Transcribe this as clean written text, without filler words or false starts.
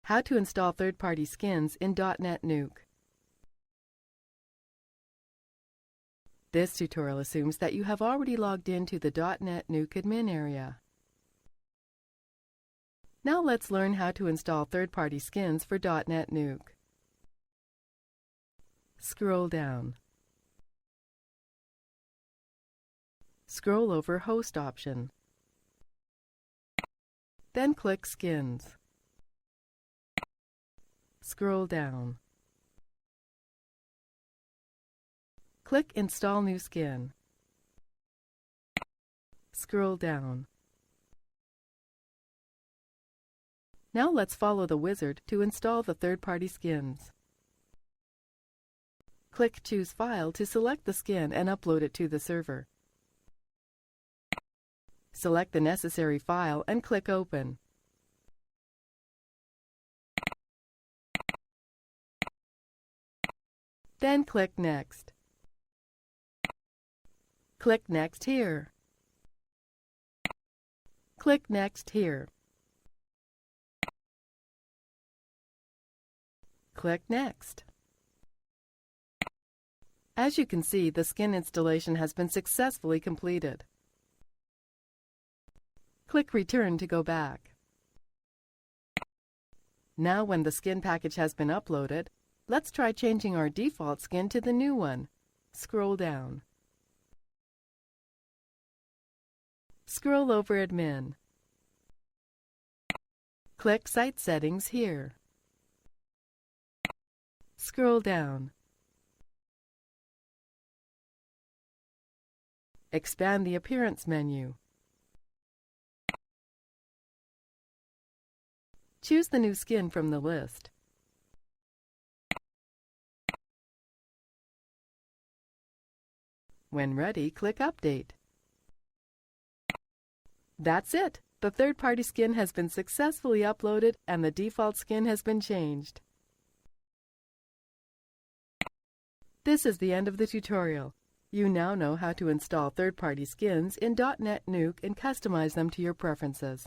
How to install third-party skins in DotNetNuke. This tutorial assumes that you have already logged into the DotNetNuke admin area. Now let's learn how to install third-party skins for DotNetNuke. Scroll down. Scroll over Host option. Then click Skins. Scroll down. Click Install New Skin. Scroll down. Now let's follow the wizard to install the third-party skins. Click Choose File to select the skin and upload it to the server. Select the necessary file and click Open. Then click Next. Click Next here. Click Next here. Click Next. As you can see, the skin installation has been successfully completed. Click Return to go back. Now when the skin package has been uploaded, let's try changing our default skin to the new one. Scroll down. Scroll over Admin. Click Site Settings here. Scroll down. Expand the Appearance menu. Choose the new skin from the list. When ready, click Update. That's it! The third-party skin has been successfully uploaded and the default skin has been changed. This is the end of the tutorial. You now know how to install third-party skins in DotNetNuke and customize them to your preferences.